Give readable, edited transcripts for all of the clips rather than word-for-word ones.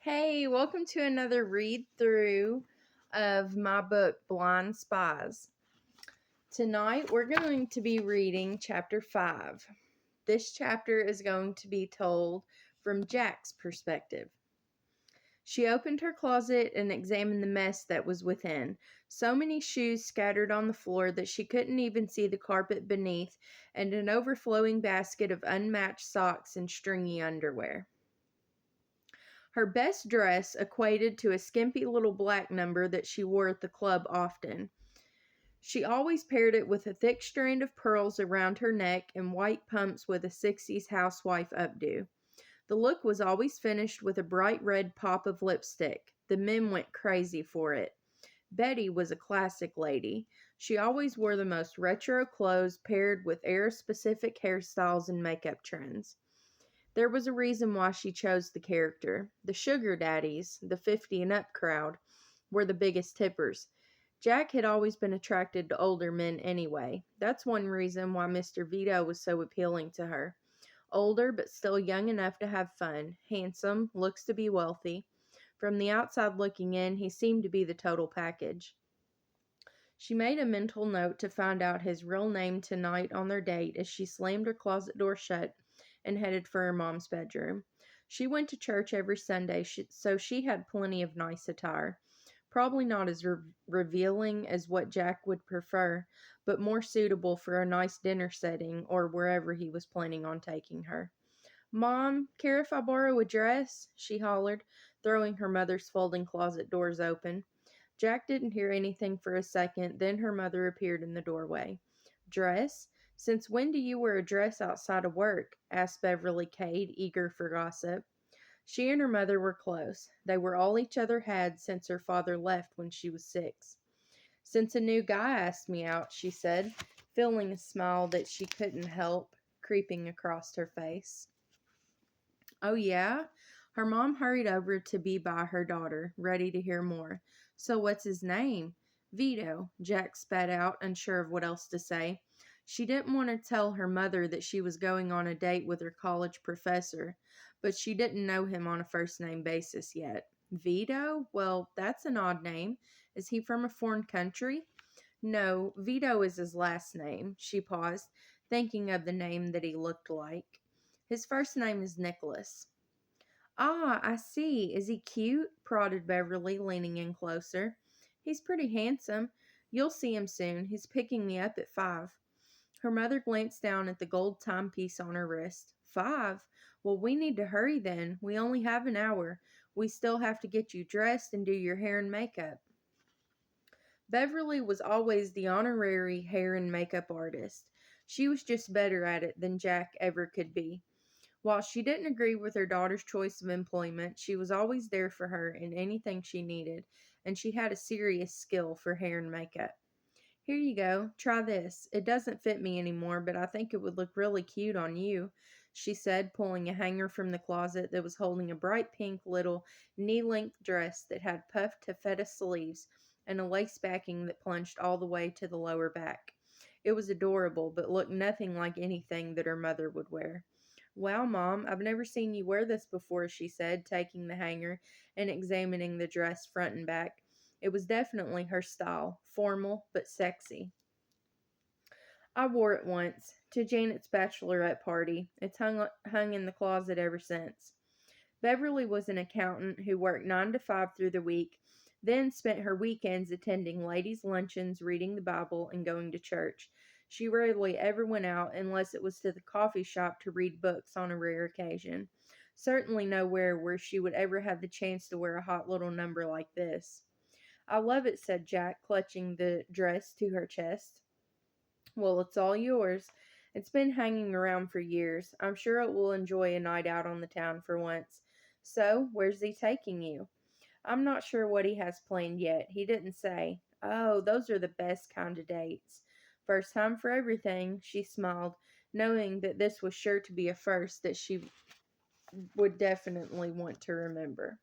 Hey, welcome to another read through of my book, Blind Spies. Tonight we're going to be reading chapter 5. This chapter is going to be told from Jack's perspective. She opened her closet and examined the mess that was within. So many shoes scattered on the floor that she couldn't even see the carpet beneath, and an overflowing basket of unmatched socks and stringy underwear. Her best dress equated to a skimpy little black number that she wore at the club often. She always paired it with a thick strand of pearls around her neck and white pumps with a 60s housewife updo. The look was always finished with a bright red pop of lipstick. The men went crazy for it. Betty was a classic lady. She always wore the most retro clothes paired with era-specific hairstyles and makeup trends. There was a reason why she chose the character. The sugar daddies, the 50 and up crowd, were the biggest tippers. Jack had always been attracted to older men anyway. That's one reason why Mr. Vito was so appealing to her. Older, but still young enough to have fun. Handsome, looks to be wealthy. From the outside looking in, he seemed to be the total package. She made a mental note to find out his real name tonight on their date as she slammed her closet door shut and headed for her mom's bedroom. She went to church every Sunday, so she had plenty of nice attire. Probably not as revealing as what Jack would prefer, but more suitable for a nice dinner setting or wherever he was planning on taking her. "Mom, care if I borrow a dress?" she hollered, throwing her mother's folding closet doors open. Jack didn't hear anything for a second, then her mother appeared in the doorway. "Dress? Since when do you wear a dress outside of work?" asked Beverly Cade, eager for gossip. She and her mother were close. They were all each other had since her father left when she was 6. "Since a new guy asked me out," she said, feeling a smile that she couldn't help creeping across her face. "Oh, yeah?" Her mom hurried over to be by her daughter, ready to hear more. "So what's his name?" "Vito," Jack spat out, unsure of what else to say. She didn't want to tell her mother that she was going on a date with her college professor, but she didn't know him on a first-name basis yet. "Vito? Well, that's an odd name. Is he from a foreign country?" "No, Vito is his last name." She paused, thinking of the name that he looked like. "His first name is Nicholas." "Ah, I see. Is he cute?" prodded Beverly, leaning in closer. "He's pretty handsome. You'll see him soon. He's picking me up at 5. Her mother glanced down at the gold timepiece on her wrist. 5? Well, we need to hurry then. We only have an hour. We still have to get you dressed and do your hair and makeup." Beverly was always the honorary hair and makeup artist. She was just better at it than Jack ever could be. While she didn't agree with her daughter's choice of employment, she was always there for her in anything she needed, and she had a serious skill for hair and makeup. "Here you go. Try this. It doesn't fit me anymore, but I think it would look really cute on you," she said, pulling a hanger from the closet that was holding a bright pink little knee-length dress that had puffed taffeta sleeves and a lace backing that plunged all the way to the lower back. It was adorable, but looked nothing like anything that her mother would wear. "Wow, Mom, I've never seen you wear this before," she said, taking the hanger and examining the dress front and back. It was definitely her style, formal but sexy. "I wore it once, to Janet's bachelorette party. It's hung in the closet ever since." Beverly was an accountant who worked 9 to 5 through the week, then spent her weekends attending ladies' luncheons, reading the Bible, and going to church. She rarely ever went out unless it was to the coffee shop to read books on a rare occasion. Certainly nowhere where she would ever have the chance to wear a hot little number like this. "I love it," said Jack, clutching the dress to her chest. "Well, it's all yours. It's been hanging around for years. I'm sure it will enjoy a night out on the town for once. So, where's he taking you?" "I'm not sure what he has planned yet. He didn't say." "Oh, those are the best kind of dates." "First time for everything," she smiled, knowing that this was sure to be a first that she would definitely want to remember.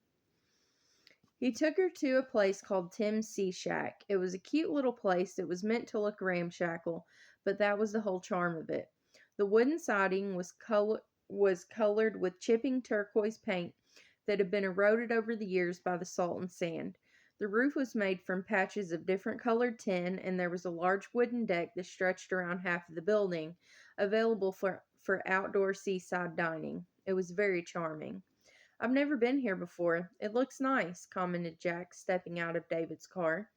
He took her to a place called Tim's Sea Shack. It was a cute little place that was meant to look ramshackle, but that was the whole charm of it. The wooden siding was colored with chipping turquoise paint that had been eroded over the years by the salt and sand. The roof was made from patches of different colored tin, and there was a large wooden deck that stretched around half of the building, available for outdoor seaside dining. It was very charming. "I've never been here before. It looks nice," commented Jack, stepping out of David's car.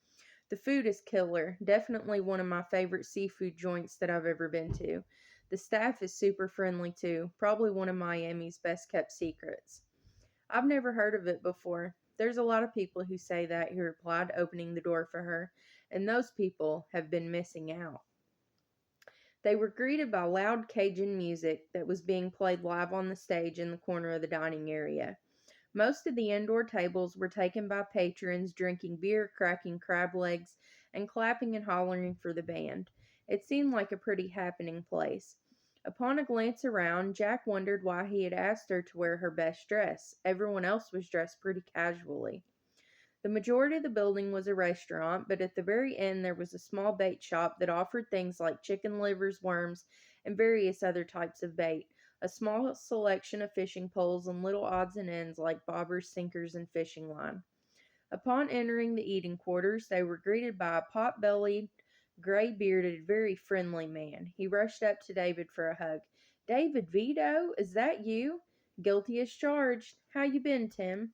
"The food is killer. Definitely one of my favorite seafood joints that I've ever been to. The staff is super friendly too. Probably one of Miami's best kept secrets." "I've never heard of it before. There's a lot of people who say that," he replied, opening the door for her, "and those people have been missing out." They were greeted by loud Cajun music that was being played live on the stage in the corner of the dining area. Most of the indoor tables were taken by patrons drinking beer, cracking crab legs, and clapping and hollering for the band. It seemed like a pretty happening place. Upon a glance around, Jack wondered why he had asked her to wear her best dress. Everyone else was dressed pretty casually. The majority of the building was a restaurant, but at the very end there was a small bait shop that offered things like chicken livers, worms, and various other types of bait, a small selection of fishing poles, and little odds and ends like bobbers, sinkers, and fishing line. Upon entering the eating quarters, they were greeted by a pot-bellied, gray-bearded, very friendly man. He rushed up to David for a hug. "David Vito, is that you? Guilty as charged. How you been, Tim?"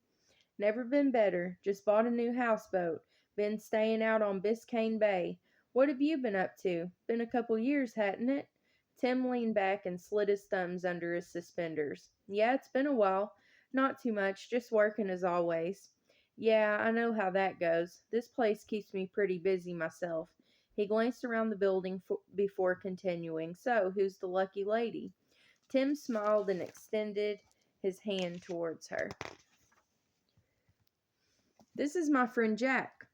"Never been better. Just bought a new houseboat. Been staying out on Biscayne Bay. What have you been up to? Been a couple years, hadn't it?" Tim leaned back and slid his thumbs under his suspenders. "Yeah, it's been a while. Not too much. Just working as always." "Yeah, I know how that goes. This place keeps me pretty busy myself." He glanced around the building before continuing. "So, who's the lucky lady?" Tim smiled and extended his hand towards her. "This is my friend Jack."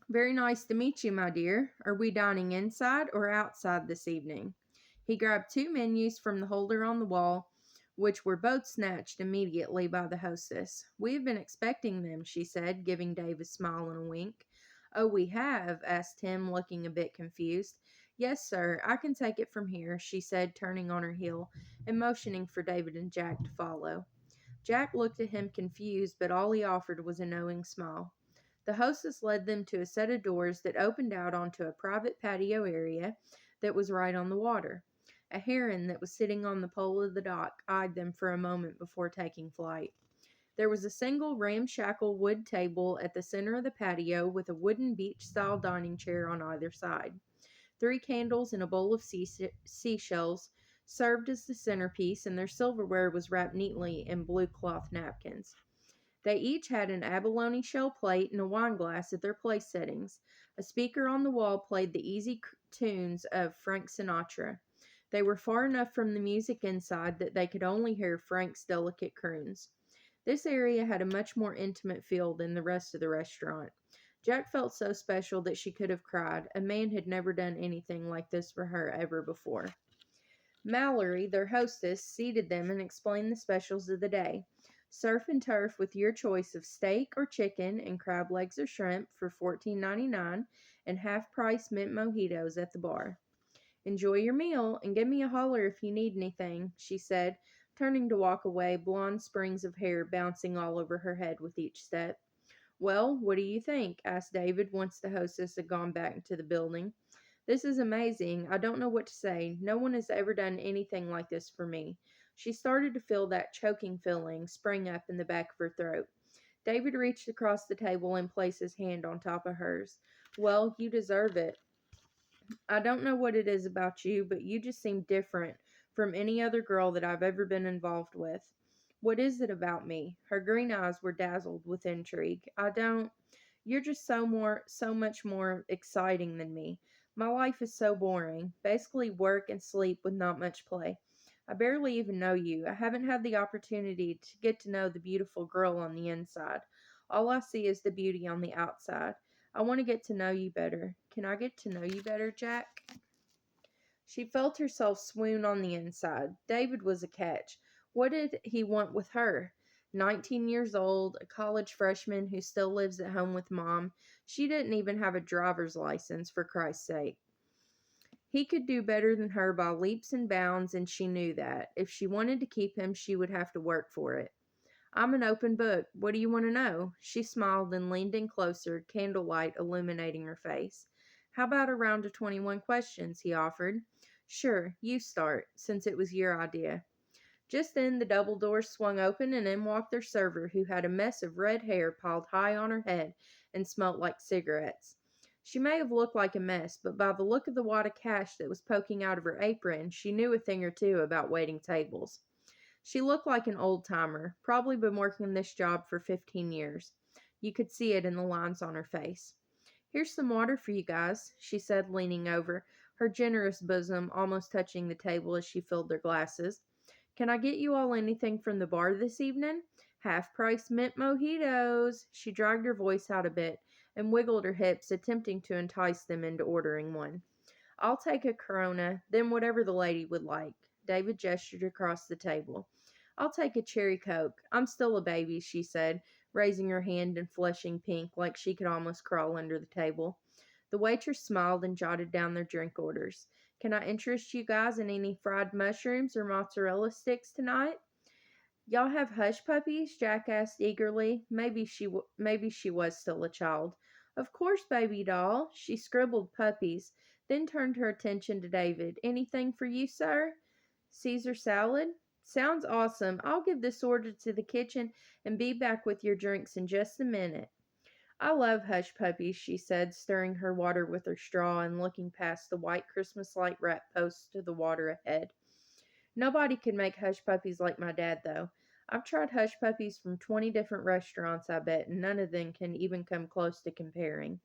"Very nice to meet you, my dear. Are we dining inside or outside this evening?" He grabbed two menus from the holder on the wall, which were both snatched immediately by the hostess. "We have been expecting them," she said, giving Dave a smile and a wink. "Oh, we have?" asked Tim, looking a bit confused. "Yes, sir. I can take it from here," she said, turning on her heel and motioning for David and Jack to follow. Jack looked at him confused, but all he offered was a knowing smile. The hostess led them to a set of doors that opened out onto a private patio area that was right on the water. A heron that was sitting on the pole of the dock eyed them for a moment before taking flight. There was a single ramshackle wood table at the center of the patio with a wooden beach-style dining chair on either side. 3 candles and a bowl of seashells served as the centerpiece, and their silverware was wrapped neatly in blue cloth napkins. They each had an abalone shell plate and a wine glass at their place settings. A speaker on the wall played the easy tunes of Frank Sinatra. They were far enough from the music inside that they could only hear Frank's delicate croons. This area had a much more intimate feel than the rest of the restaurant. Jack felt so special that she could have cried. A man had never done anything like this for her ever before. Mallory, their hostess, seated them and explained the specials of the day. Surf and turf with your choice of steak or chicken and crab legs or shrimp for $14.99 and half-price mint mojitos at the bar. "Enjoy your meal and give me a holler if you need anything," she said, turning to walk away, blonde springs of hair bouncing all over her head with each step. "Well, what do you think?" asked David once the hostess had gone back into the building. "This is amazing. I don't know what to say. No one has ever done anything like this for me." She started to feel that choking feeling spring up in the back of her throat. David reached across the table and placed his hand on top of hers. "Well, you deserve it. I don't know what it is about you, but you just seem different from any other girl that I've ever been involved with." "What is it about me?" Her green eyes were dazzled with intrigue. You're just so much more exciting than me. My life is so boring. Basically work and sleep with not much play. I barely even know you. I haven't had the opportunity to get to know the beautiful girl on the inside. All I see is the beauty on the outside. I want to get to know you better. Can I get to know you better, Jack?" She felt herself swoon on the inside. David was a catch. What did he want with her? 19 years old, a college freshman who still lives at home with mom. She didn't even have a driver's license, for Christ's sake. He could do better than her by leaps and bounds, and she knew that. If she wanted to keep him, she would have to work for it. I'm an open book. What do you want to know? She smiled and leaned in closer, candlelight illuminating her face. How about a round of 21 questions? He offered. Sure, you start, since it was your idea. Just then the double doors swung open and in walked their server, who had a mess of red hair piled high on her head and smelt like cigarettes. She may have looked like a mess, but by the look of the wad of cash that was poking out of her apron, she knew a thing or two about waiting tables. She looked like an old-timer, probably been working this job for 15 years. You could see it in the lines on her face. Here's some water for you guys, she said, leaning over, her generous bosom almost touching the table as she filled their glasses. Can I get you all anything from the bar this evening? Half-price mint mojitos. She dragged her voice out a bit and wiggled her hips, attempting to entice them into ordering one. I'll take a Corona, then whatever the lady would like. David gestured across the table. I'll take a cherry Coke. I'm still a baby, she said, raising her hand and flushing pink like she could almost crawl under the table. The waitress smiled and jotted down their drink orders. Can I interest you guys in any fried mushrooms or mozzarella sticks tonight? Y'all have hush puppies? Jack asked eagerly. Maybe she was still a child. Of course, baby doll. She scribbled puppies, then turned her attention to David. Anything for you, sir? Caesar salad? Sounds awesome. I'll give this order to the kitchen and be back with your drinks in just a minute. I love hush puppies, she said, stirring her water with her straw and looking past the white Christmas light wrap posts to the water ahead. Nobody could make hush puppies like my dad, though. I've tried hush puppies from 20 different restaurants, I bet, and none of them can even come close to comparing.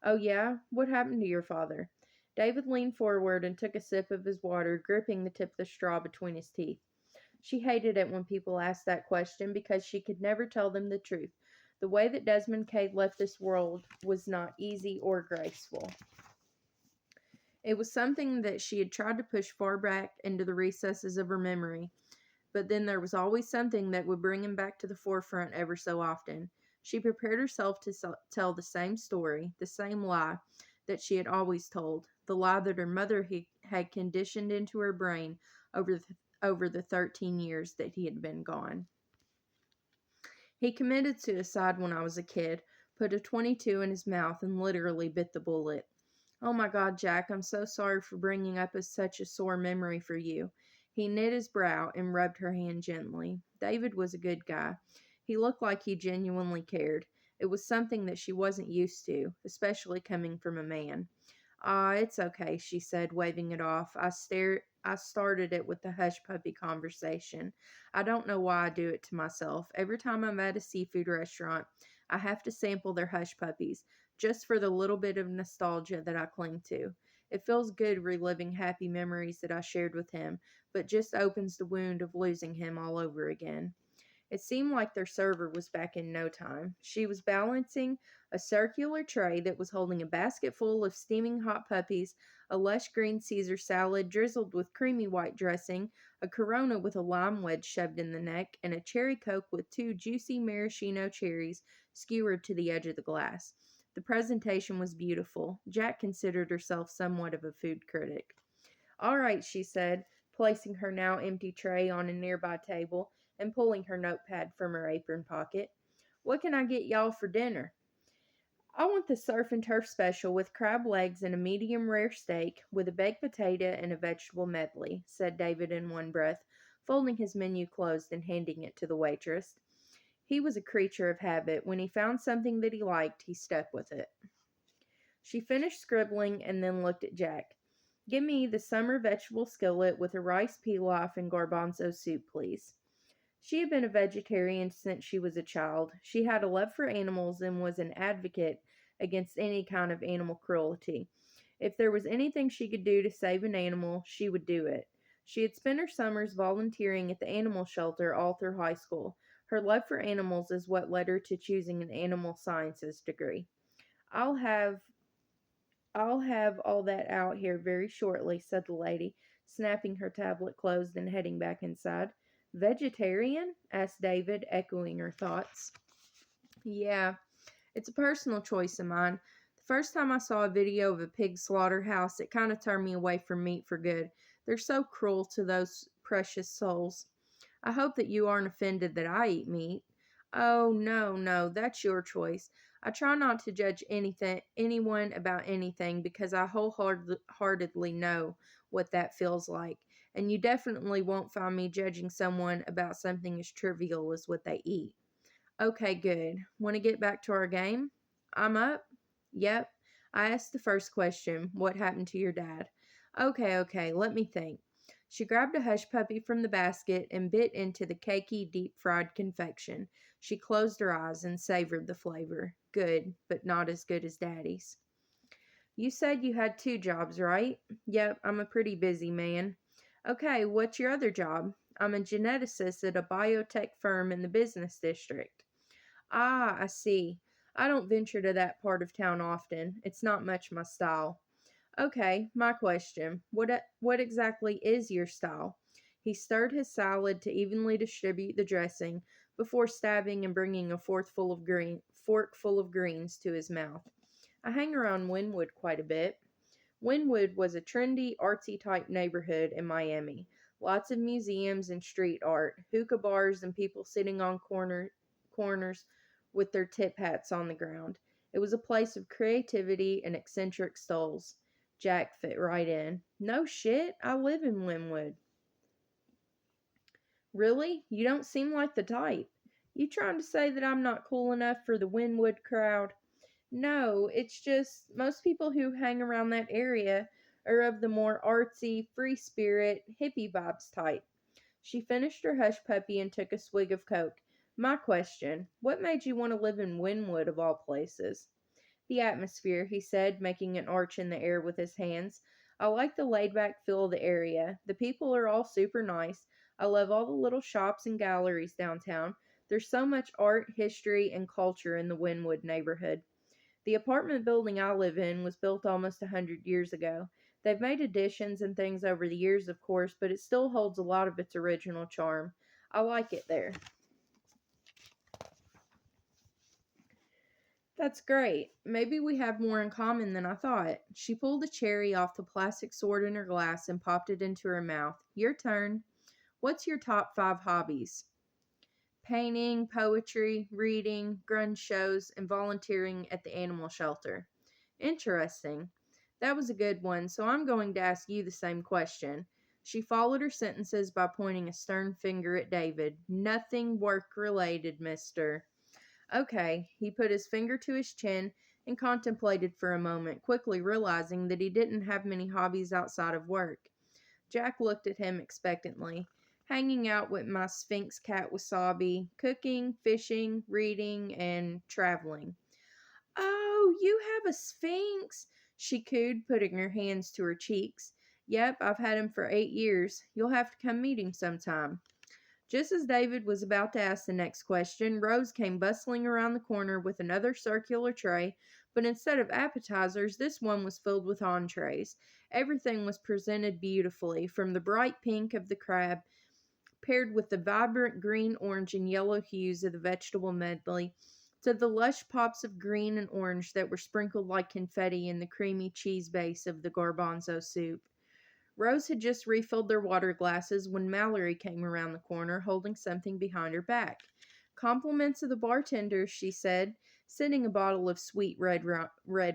Oh, yeah? What happened to your father? David leaned forward and took a sip of his water, gripping the tip of the straw between his teeth. She hated it when people asked that question because she could never tell them the truth. The way that Desmond Cade left this world was not easy or graceful. It was something that she had tried to push far back into the recesses of her memory, but then there was always something that would bring him back to the forefront ever so often. She prepared herself to tell the same story, the same lie that she had always told, the lie that her mother had conditioned into her brain over the 13 years that he had been gone. He committed suicide when I was a kid, put a 22 in his mouth, and literally bit the bullet. Oh my God, Jack, I'm so sorry for bringing up such a sore memory for you. He knit his brow and rubbed her hand gently. David was a good guy. He looked like he genuinely cared. It was something that she wasn't used to, especially coming from a man. Ah, it's okay, she said, waving it off. I started it with the hush puppy conversation. I don't know why I do it to myself. Every time I'm at a seafood restaurant, I have to sample their hush puppies, just for the little bit of nostalgia that I cling to. It feels good reliving happy memories that I shared with him, but just opens the wound of losing him all over again. It seemed like their server was back in no time. She was balancing a circular tray that was holding a basket full of steaming hot puppies, a lush green Caesar salad drizzled with creamy white dressing, a Corona with a lime wedge shoved in the neck, and a cherry Coke with 2 juicy maraschino cherries skewered to the edge of the glass. The presentation was beautiful. Jack considered herself somewhat of a food critic. All right, she said, placing her now empty tray on a nearby table and pulling her notepad from her apron pocket. What can I get y'all for dinner? I want the surf and turf special with crab legs and a medium rare steak with a baked potato and a vegetable medley, said David in one breath, folding his menu closed and handing it to the waitress. He was a creature of habit. When he found something that he liked, he stuck with it. She finished scribbling and then looked at Jack. Give me the summer vegetable skillet with a rice pilaf and garbanzo soup, please. She had been a vegetarian since she was a child. She had a love for animals and was an advocate against any kind of animal cruelty. If there was anything she could do to save an animal, she would do it. She had spent her summers volunteering at the animal shelter all through high school. Her love for animals is what led her to choosing an animal sciences degree. I'll have I'll have all that out here very shortly, said the lady, snapping her tablet closed and heading back inside. Vegetarian? Asked David, echoing her thoughts. Yeah, it's a personal choice of mine. The first time I saw a video of a pig slaughterhouse, it kind of turned me away from meat for good. They're so cruel to those precious souls. I hope that you aren't offended that I eat meat. Oh, no, no, that's your choice. I try not to judge anyone about anything because I wholeheartedly know what that feels like. And you definitely won't find me judging someone about something as trivial as what they eat. Okay, good. Want to get back to our game? I'm up. Yep. I asked the first question. What happened to your dad? Okay, let me think. She grabbed a hush puppy from the basket and bit into the cakey, deep fried confection. She closed her eyes and savored the flavor. Good, but not as good as Daddy's. You said you had two jobs, right? Yep, I'm a pretty busy man. Okay, what's your other job? I'm a geneticist at a biotech firm in the business district. Ah, I see. I don't venture to that part of town often. It's not much my style. Okay, my question. What exactly is your style? He stirred his salad to evenly distribute the dressing before stabbing and bringing a fork full of greens to his mouth. I hang around Wynwood quite a bit. Wynwood was a trendy, artsy type neighborhood in Miami. Lots of museums and street art, hookah bars, and people sitting on corners with their tip hats on the ground. It was a place of creativity and eccentric souls. Jack fit right in. No shit, I live in Wynwood. Really? You don't seem like the type. You trying to say that I'm not cool enough for the Wynwood crowd? No, it's just most people who hang around that area are of the more artsy, free spirit, hippie vibes type. She finished her hush puppy and took a swig of Coke. My question, what made you want to live in Wynwood of all places? The atmosphere, he said, making an arch in the air with his hands. I like the laid back feel of the area. The people are all super nice. I love all the little shops and galleries downtown. There's so much art, history, and culture in the Wynwood neighborhood. The apartment building I live in was built almost 100 years ago. They've made additions and things over the years, of course, but it still holds a lot of its original charm. I like it there. That's great. Maybe we have more in common than I thought. She pulled a cherry off the plastic sword in her glass and popped it into her mouth. Your turn. What's your top five hobbies? Painting, poetry, reading, grunge shows, and volunteering at the animal shelter. Interesting. That was a good one, so I'm going to ask you the same question. She followed her sentences by pointing a stern finger at David. Nothing work related, mister. Okay, he put his finger to his chin and contemplated for a moment, quickly realizing that he didn't have many hobbies outside of work. Jack looked at him expectantly. Hanging out with my Sphinx cat Wasabi, cooking, fishing, reading, and traveling. Oh, you have a Sphinx? She cooed, putting her hands to her cheeks. Yep, I've had him for 8 years. You'll have to come meet him sometime. Just as David was about to ask the next question, Rose came bustling around the corner with another circular tray, but instead of appetizers, this one was filled with entrees. Everything was presented beautifully, from the bright pink of the crab, paired with the vibrant green, orange, and yellow hues of the vegetable medley, to the lush pops of green and orange that were sprinkled like confetti in the creamy cheese base of the garbanzo soup. Rose had just refilled their water glasses when Mallory came around the corner holding something behind her back. Compliments of the bartender, she said, setting a bottle of sweet red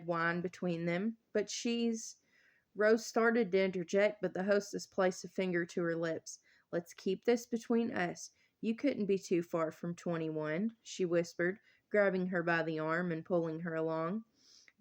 wine between them. But she's. Rose started to interject, but the hostess placed a finger to her lips. Let's keep this between us. You couldn't be too far from 21, she whispered, grabbing her by the arm and pulling her along.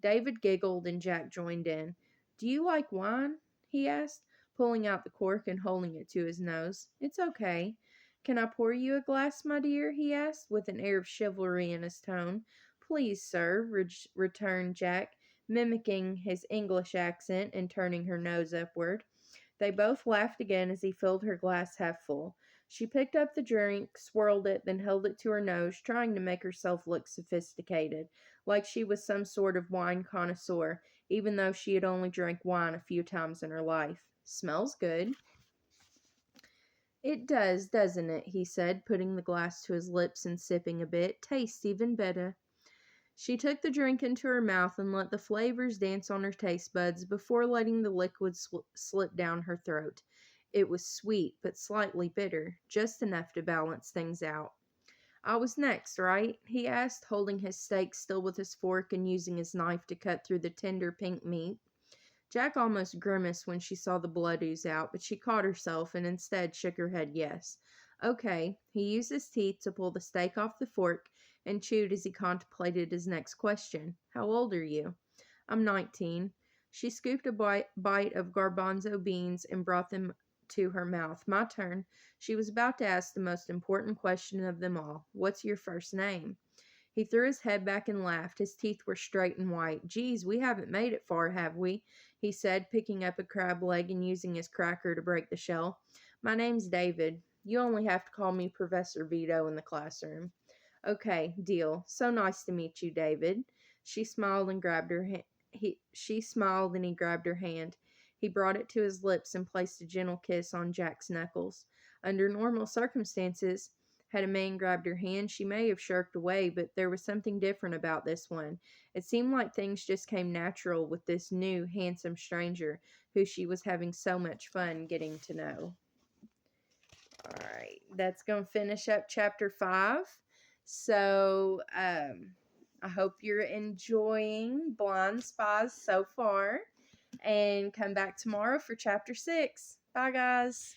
David giggled and Jack joined in. Do you like wine? He asked, pulling out the cork and holding it to his nose. It's okay. Can I pour you a glass, my dear? He asked, with an air of chivalry in his tone. Please, sir, returned Jack, mimicking his English accent and turning her nose upward. They both laughed again as he filled her glass half full. She picked up the drink, swirled it, then held it to her nose, trying to make herself look sophisticated, like she was some sort of wine connoisseur, even though she had only drank wine a few times in her life. Smells good. It does, doesn't it? He said, putting the glass to his lips and sipping a bit. Tastes even better. She took the drink into her mouth and let the flavors dance on her taste buds before letting the liquid slip down her throat. It was sweet, but slightly bitter, just enough to balance things out. I was next, right? He asked, holding his steak still with his fork and using his knife to cut through the tender pink meat. Jack almost grimaced when she saw the blood ooze out, but she caught herself and instead shook her head yes. Okay. He used his teeth to pull the steak off the fork and chewed as he contemplated his next question. How old are you? I'm 19. She scooped a bite of garbanzo beans and brought them to her mouth. My turn. She was about to ask the most important question of them all. What's your first name? He threw his head back and laughed. His teeth were straight and white. Geez, we haven't made it far, have we? He said, picking up a crab leg and using his cracker to break the shell. My name's David. You only have to call me Professor Vito in the classroom. Okay, deal. So nice to meet you, David. She smiled and grabbed her hand. She smiled and he grabbed her hand. He brought it to his lips and placed a gentle kiss on Jack's knuckles. Under normal circumstances, had a man grabbed her hand, she may have shirked away, but there was something different about this one. It seemed like things just came natural with this new, handsome stranger who she was having so much fun getting to know. All right, that's going to finish up chapter 5. So, I hope you're enjoying Blind Spies so far. And come back tomorrow for chapter 6. Bye, guys.